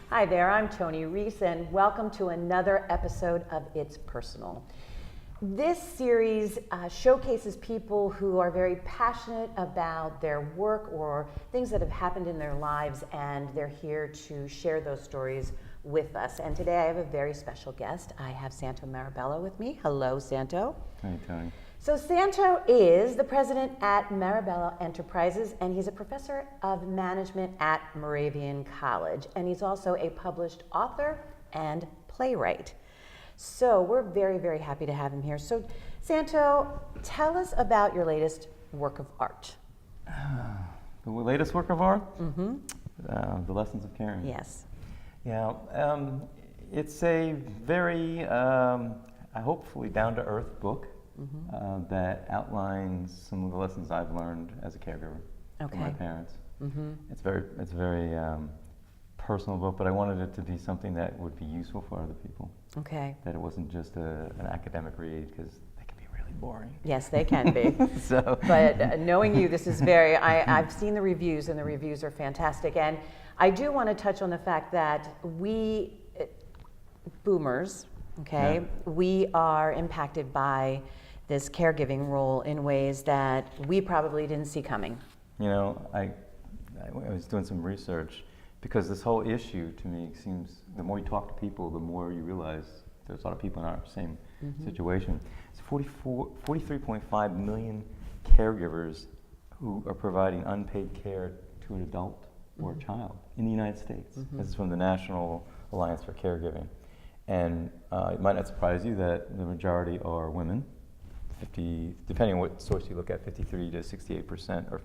Hi there, I'm Toni Reece, and welcome to another episode of It's Personal. This series showcases people who are very passionate about their work or things that have happened in their lives, and they're here to share those stories with us. And today I have a very special guest. I have Santo Marabella with me. Hello, Santo. Hi, Toni. So Santo is the president at Marabella Enterprises, and he's a professor of management at Moravian College, and he's also a published author and playwright. So we're very, very happy to have him here. So Santo, tell us about your latest work of art. The latest work of art? Mm-hmm. The Lessons of Caring. Yes. Yeah, it's a very, hopefully down-to-earth book. Mm-hmm. That outlines some of the lessons I've learned as a caregiver from my parents. Mm-hmm. It's very personal book, but I wanted it to be something that would be useful for other people. Okay. That it wasn't just an academic read, because they can be really boring. Yes, they can be. So, but knowing you, this is very. I've seen the reviews, and the reviews are fantastic. And I do want to touch on the fact that we, boomers, okay, we are impacted by this caregiving role in ways that we probably didn't see coming. You know, I was doing some research, because this whole issue to me seems, the more you talk to people, the more you realize there's a lot of people in our same situation. It's 43.5 million caregivers who are providing unpaid care to an adult or a child in the United States. This is from the National Alliance for Caregiving. And it might not surprise you that the majority are women. 50, depending on what source you look at, 53 to 68%.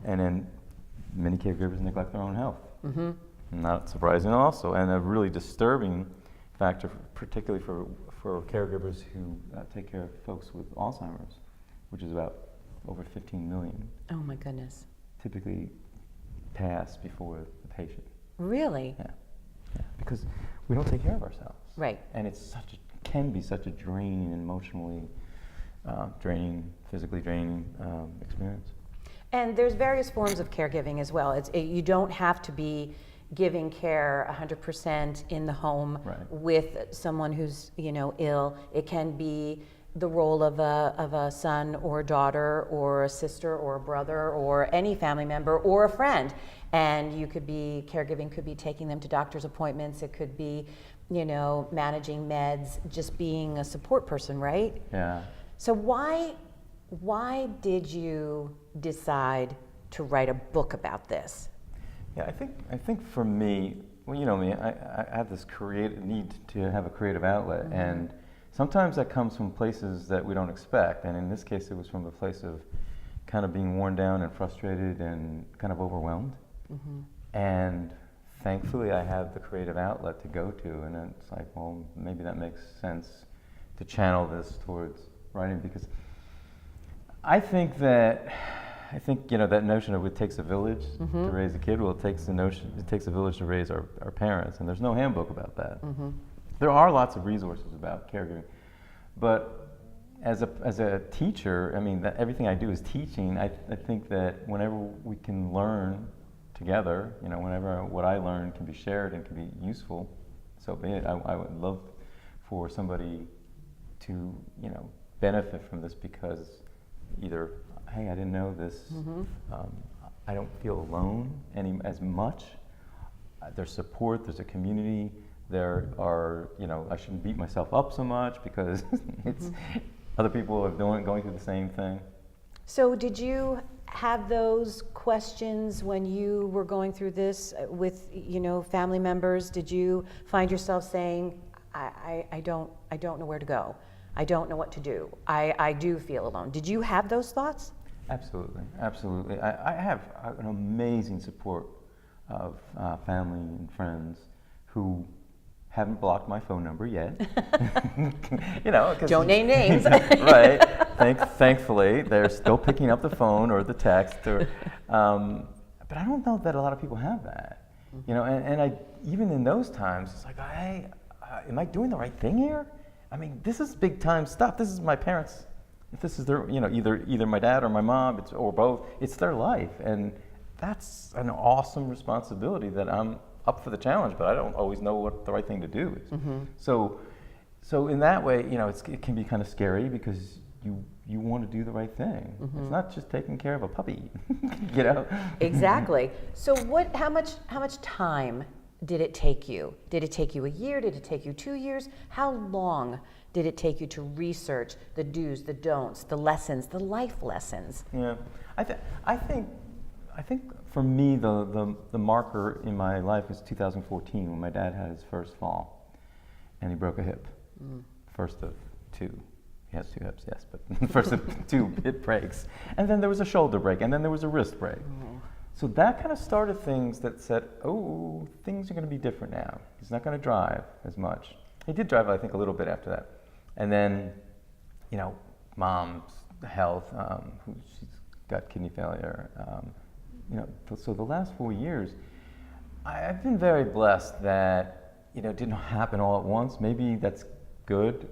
And then many caregivers neglect their own health. Mm-hmm. Not surprising also, and a really disturbing factor, particularly for caregivers who take care of folks with Alzheimer's, which is about over 15 million. Oh my goodness. Typically pass before the patient. Really? Yeah. Because we don't take care of ourselves. Right. And can be such a draining, emotionally draining, physically draining experience. And there's various forms of caregiving as well. You don't have to be giving care 100% in the home with someone who's ill. It can be the role of a son or a daughter or a sister or a brother or any family member or a friend. And caregiving could be taking them to doctor's appointments. It could be, managing meds, just being a support person, right? Yeah. So why did you decide to write a book about this? Yeah, I think for me, well, you know me, I have this need to have a creative outlet, and sometimes that comes from places that we don't expect. And in this case, it was from a place of kind of being worn down and frustrated and kind of overwhelmed. And thankfully, I have the creative outlet to go to, and it's like, well, maybe that makes sense to channel this towards writing, because I think that notion of it takes a village to raise a kid. Well, it takes a village to raise our parents, and there's no handbook about that. There are lots of resources about caregiving, but as a teacher, I mean, everything I do is teaching. I think that whenever we can learn together, whenever what I learn can be shared and can be useful, so be it. I would love for somebody to benefit from this, because either, hey, I didn't know this, I don't feel alone as much, there's support, there's a community, there are, I shouldn't beat myself up so much, because it's other people are going through the same thing. So did you have those questions when you were going through this with family members? Did you find yourself saying, I don't know where to go, I don't know what to do, I do feel alone? Did you have those thoughts? Absolutely. I have an amazing support of family and friends who haven't blocked my phone number yet. Don't name names. Right. Thankfully, they're still picking up the phone or the text. But I don't know that a lot of people have that. And I, even in those times, it's like, hey, am I doing the right thing here? I mean, this is big time stuff. This is my parents. If this is their, either my dad or my mom, or both, it's their life, and that's an awesome responsibility that I'm up for the challenge, but I don't always know what the right thing to do is. So in that way, it can be kind of scary because you want to do the right thing. It's not just taking care of a puppy, Exactly. So how much time did it take you? Did it take you a year? Did it take you 2 years? How long did it take you to research the do's, the don'ts, the lessons, the life lessons? Yeah, I think for me the marker in my life was 2014 when my dad had his first fall, and he broke a hip, first of two. He has 2 hips, yes, but first of 2 hip breaks, and then there was a shoulder break, and then there was a wrist break. So that kind of started things that said, oh, things are going to be different now. He's not going to drive as much. He did drive, I think, a little bit after that. And then, mom's health, she's got kidney failure. So the last 4 years, I've been very blessed that, it didn't happen all at once. Maybe that's good,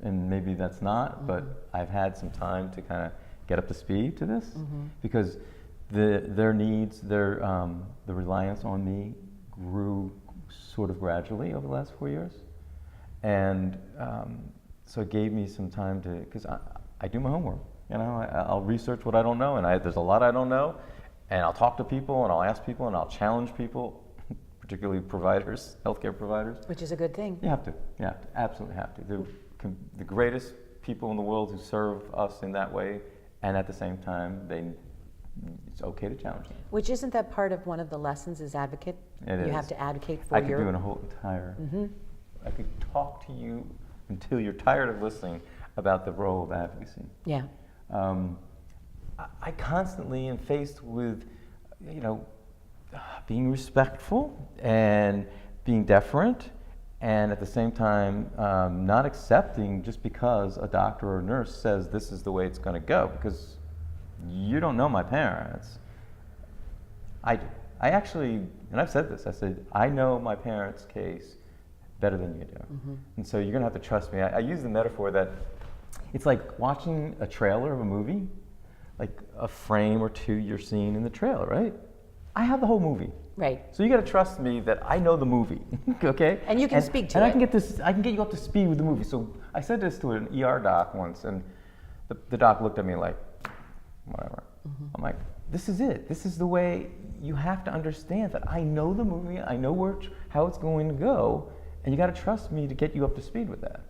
and maybe that's not, but I've had some time to kind of get up to speed to this, because their needs, the reliance on me grew sort of gradually over the last 4 years. And so it gave me some time to, because I do my homework, I'll research what I don't know, and there's a lot I don't know, and I'll talk to people, and I'll ask people, and I'll challenge people, particularly providers, healthcare providers. Which is a good thing. You have to, absolutely have to. They're the greatest people in the world who serve us in that way, and at the same time, it's okay to challenge them. Which isn't that part of one of the lessons as advocate? It is. You have to advocate for I could do a whole entire, I could talk to you until you're tired of listening about the role of advocacy. Yeah. I constantly am faced with, being respectful and being deferent, and at the same time, not accepting just because a doctor or a nurse says this is the way it's going to go, because you don't know my parents. I do. I actually, and I've said this, I said, I know my parents' case better than you do. And so you're going to have to trust me. I use the metaphor that it's like watching a trailer of a movie, like a frame or two you're seeing in the trailer, right? I have the whole movie. Right. So you got to trust me that I know the movie, okay? And you can speak to it. And I can get you up to speed with the movie. So I said this to an ER doc once, and the doc looked at me like, whatever. I'm like, this is it. This is the way you have to understand that I know the movie, I know how it's going to go, and you got to trust me to get you up to speed with that.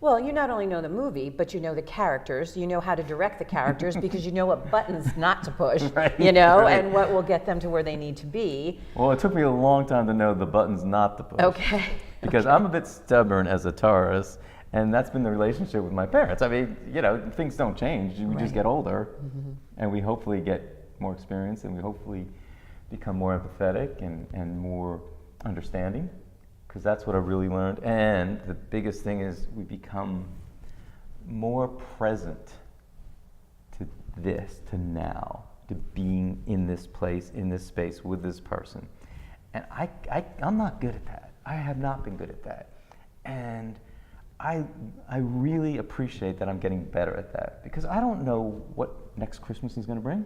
Well, you not only know the movie, but you know the characters. You know how to direct the characters because you know what buttons not to push, right, and what will get them to where they need to be. Well, it took me a long time to know the buttons not to push. Okay. Because I'm a bit stubborn as a Taurus, and that's been the relationship with my parents. I mean, things don't change. We just get older, and we hopefully get more experience, and we hopefully become more empathetic and more understanding. Because that's what I really learned. And the biggest thing is we become more present to now, to being in this place, in this space with this person. And I'm not good at that. I have not been good at that. And I really appreciate that I'm getting better at that, because I don't know what next Christmas is going to bring.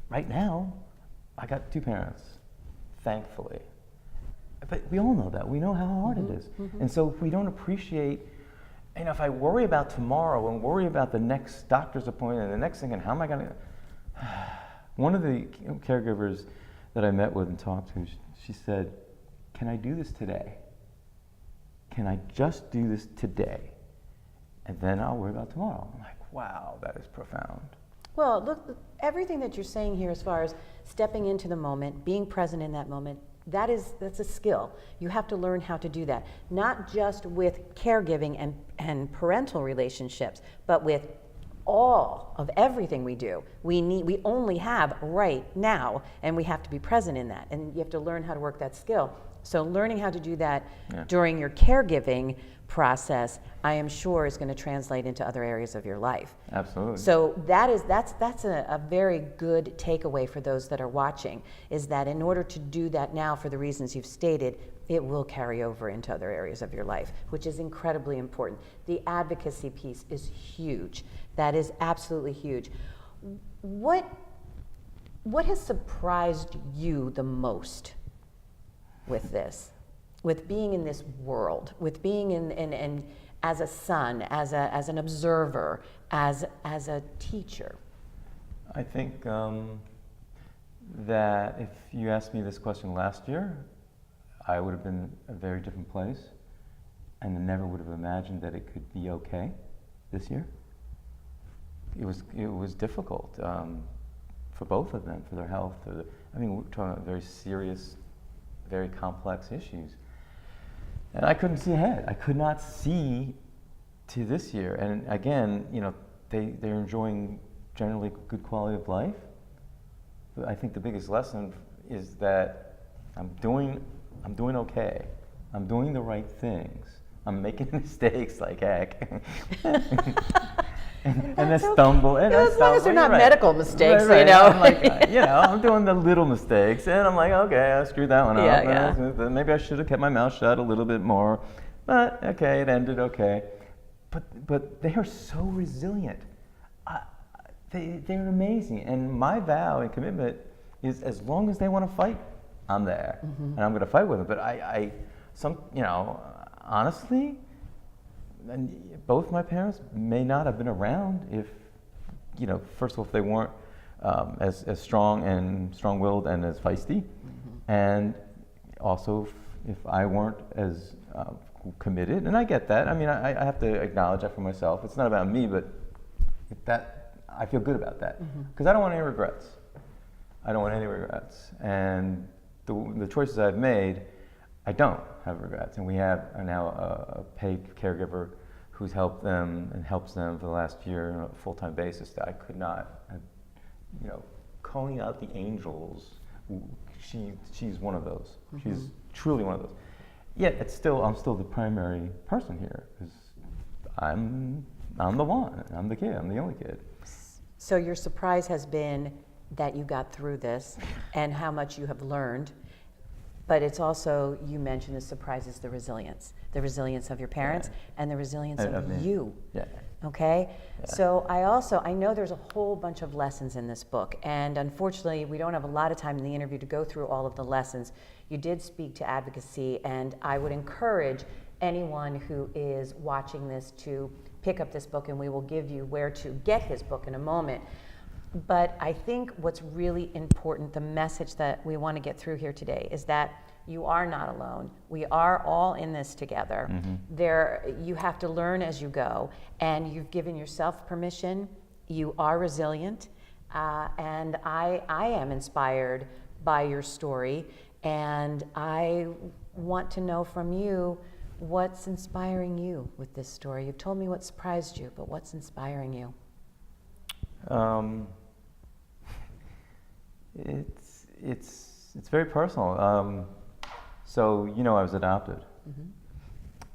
Right now, I got 2 parents, thankfully. But we all know that. We know how hard it is. And so if we don't appreciate, if I worry about tomorrow and worry about the next doctor's appointment and the next thing, and how am I going to... One of the caregivers that I met with and talked to, she said, can I do this today? Can I just do this today? And then I'll worry about tomorrow. I'm like, wow, that is profound. Well, look, everything that you're saying here as far as stepping into the moment, being present in that moment, that's a skill. You have to learn how to do that, not just with caregiving and parental relationships, but with all of everything we do. We only have right now, and we have to be present in that, and you have to learn how to work that skill. So learning how to do that during your caregiving process, I am sure, is going to translate into other areas of your life. Absolutely. So that's a very good takeaway for those that are watching, is that in order to do that now for the reasons you've stated, it will carry over into other areas of your life, which is incredibly important. The advocacy piece is huge. That is absolutely huge. What has surprised you the most? with this, with being in this world, with being in as a son, as an observer, as a teacher? I think that if you asked me this question last year, I would have been a very different place, and never would have imagined that it could be okay this year. It was difficult for both of them, for their health. I mean, we're talking about very serious, very complex issues. And I couldn't see ahead. I could not see to this year. And again, you know, they're enjoying generally good quality of life. But I think the biggest lesson is that I'm doing okay. I'm doing the right things. I'm making mistakes like heck. and I stumble. And as long as they're not right. medical mistakes, right. you know. I'm like, you know, I'm doing the little mistakes, and I'm like, okay, I screwed that one up. Yeah. Maybe I should have kept my mouth shut a little bit more, but okay, it ended okay. But they are so resilient. They're amazing, and my vow and commitment is, as long as they want to fight, I'm there, and I'm going to fight with them. But you know, honestly, and both my parents may not have been around if, you know, first of all, if they weren't as strong and strong-willed and as feisty, and also if I weren't as committed. And I get that. I mean, I have to acknowledge that for myself. It's not about me, but I feel good about that because I don't want any regrets. I don't want any regrets. And the choices I've made, I don't have regrets. And we have now a paid caregiver who's helped them and helps them for the last year on a full-time basis that I could not have, you know, calling out the angels. She's one of those. She's truly one of those. Yet I'm still the primary person here because I'm the one. I'm the kid. I'm the only kid. So your surprise has been that you got through this and how much you have learned. But it's also, you mentioned the surprise is the resilience of your parents and the resilience of you. Yeah. Okay? Yeah. So I know there's a whole bunch of lessons in this book, and unfortunately we don't have a lot of time in the interview to go through all of the lessons. You did speak to advocacy, and I would encourage anyone who is watching this to pick up this book, and we will give you where to get this book in a moment. But I think what's really important, the message that we want to get through here today, is that you are not alone. We are all in this together. You have to learn as you go, and you've given yourself permission. You are resilient, and I am inspired by your story, and I want to know from you what's inspiring you with this story. You've told me what surprised you, but what's inspiring you? It's very personal. So, you know, I was adopted,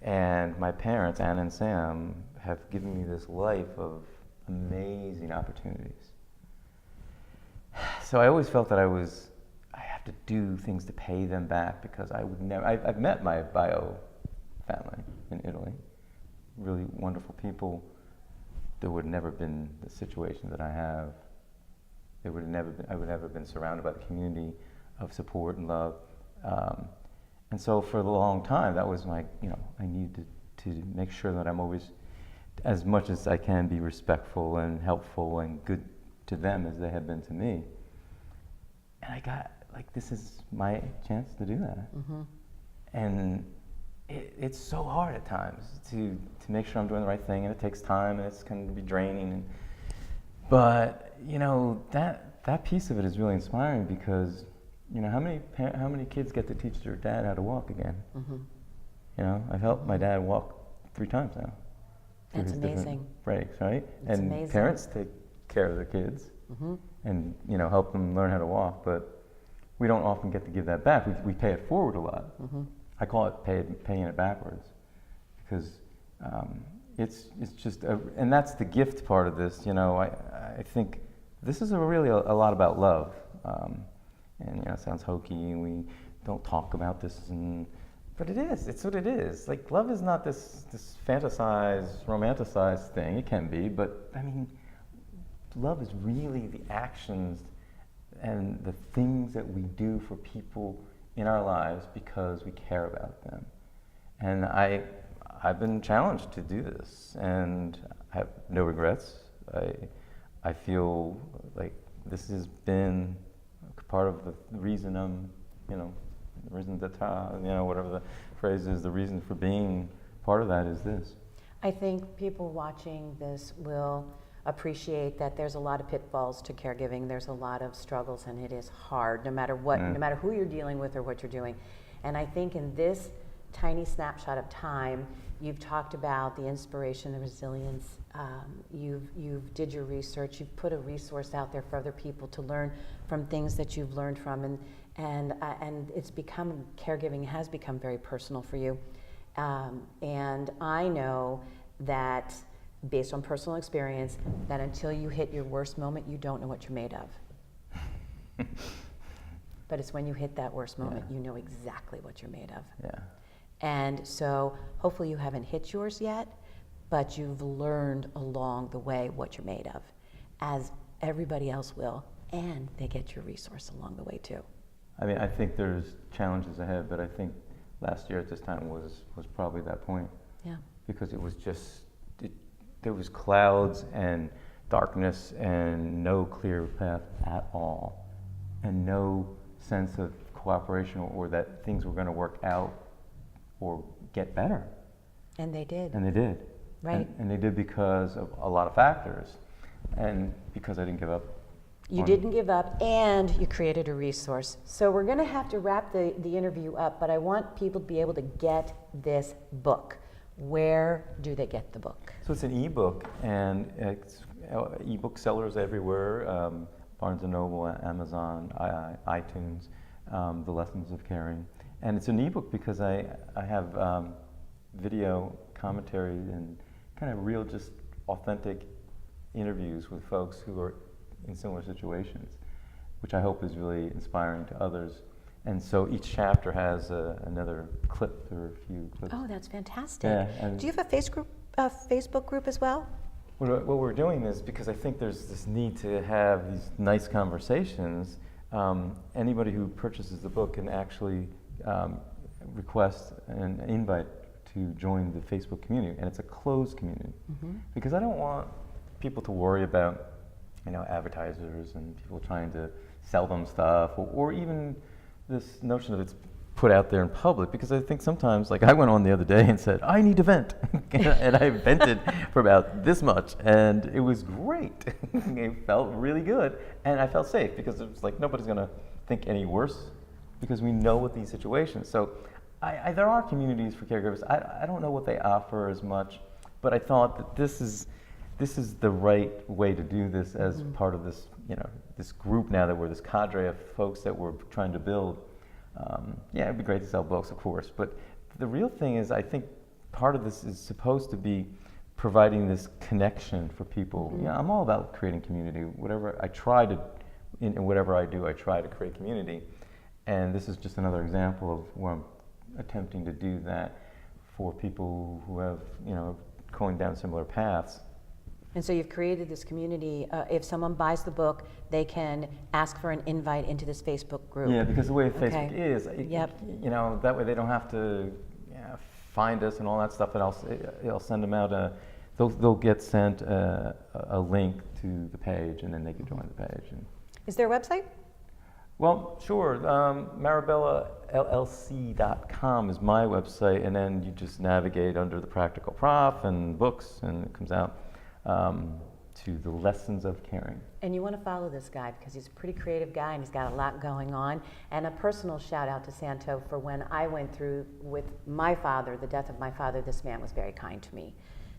and my parents, Anna and Sam, have given me this life of amazing opportunities. So I always felt that I have to do things to pay them back because I would never. I've met my bio family in Italy, really wonderful people. There would never been the situation that I have. I would never have been surrounded by the community of support and love. And so for a long time, that was my, you know, I needed to make sure that I'm always, as much as I can, be respectful and helpful and good to them as they have been to me. And I got, like, this is my chance to do that. And it's so hard at times to make sure I'm doing the right thing, and it takes time, and it's going to be draining. But, you know, that piece of it is really inspiring because, you know, how many kids get to teach their dad how to walk again? You know, I've helped my dad walk 3 times now. That's amazing. Breaks, right? That's and amazing. Parents take care of their kids and, you know, help them learn how to walk, but we don't often get to give that back. We pay it forward a lot. I call it paying it backwards because it's just, and that's the gift part of this. You know, I think this is really a lot about love. And, you know, it sounds hokey, and we don't talk about this, but it is. It's what it is. Like, love is not this fantasized, romanticized thing. It can be, but I mean, love is really the actions and the things that we do for people in our lives because we care about them. And I've been challenged to do this, and I have no regrets. I feel like this has been part of the reason I'm, the reason d'etat, whatever the phrase is, the reason for being part of that is this. I think people watching this will appreciate that there's a lot of pitfalls to caregiving. There's a lot of struggles, and it is hard, no matter what, no matter who you're dealing with or what you're doing. And I think in this tiny snapshot of time, you've talked about the inspiration, the resilience. You've did your research. You've put a resource out there for other people to learn from things that you've learned from, and it's become, caregiving has become very personal for you. And I know that, based on personal experience, that until you hit your worst moment, you don't know what you're made of. But it's when you hit that worst moment, you know exactly what you're made of. Yeah. And so hopefully you haven't hit yours yet, but you've learned along the way what you're made of, as everybody else will, and they get your resource along the way too. I mean, I think there's challenges ahead, but I think last year at this time was probably that point. Yeah. Because it was just, there was clouds and darkness and no clear path at all, and no sense of cooperation or that things were going to work out or get better. And they did. And they did. Right. And they did because of a lot of factors, and because I didn't give up. You didn't give up, and you created a resource. So we're going to have to wrap the interview up, but I want people to be able to get this book. Where do they get the book? So it's an ebook, and it's ebook sellers everywhere, Barnes & Noble, Amazon, iTunes, The Lessons of Caring. And it's an ebook because I have video commentary and kind of real, just authentic interviews with folks who are in similar situations, which I hope is really inspiring to others. And so each chapter has another clip or a few clips. Oh, that's fantastic. Yeah, do you have a Facebook group as well? What we're doing is, because I think there's this need to have these nice conversations, anybody who purchases the book can actually request an invite to join the Facebook community, and it's a closed community. Because I don't want people to worry about advertisers and people trying to sell them stuff, or even this notion that it's put out there in public, because I think sometimes, like I went on the other day and said, I need to vent, and I vented for about this much, and it was great. It felt really good, and I felt safe, because it was like nobody's going to think any worse, because we know what these situations. So there are communities for caregivers. I don't know what they offer as much, but I thought that this is the right way to do this as part of this, this group now that we're this cadre of folks that we're trying to build. It'd be great to sell books, of course, but the real thing is, I think part of this is supposed to be providing this connection for people. I'm all about creating community. Whatever I try to, in whatever I do, I try to create community, and this is just another example of where I'm attempting to do that for people who have, going down similar paths. And so you've created this community. If someone buys the book, they can ask for an invite into this Facebook group. Yeah, because the way Facebook is, that way they don't have to find us and all that stuff, and I'll send them out they'll get sent a link to the page, and then they can join the page. Is there a website? Well, sure. MarabellaLLC.com is my website, and then you just navigate under the Practical Prof and books, and it comes out to the Lessons of Caring. And you want to follow this guy because he's a pretty creative guy and he's got a lot going on. And a personal shout out to Santo for when I went through with my father, the death of my father. This man was very kind to me.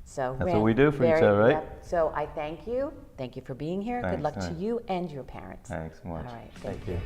So that's what we do for each other, right? Yep. So I thank you. Thank you for being here. Thanks, good luck to you and your parents. Thanks so much. All right. Thank you.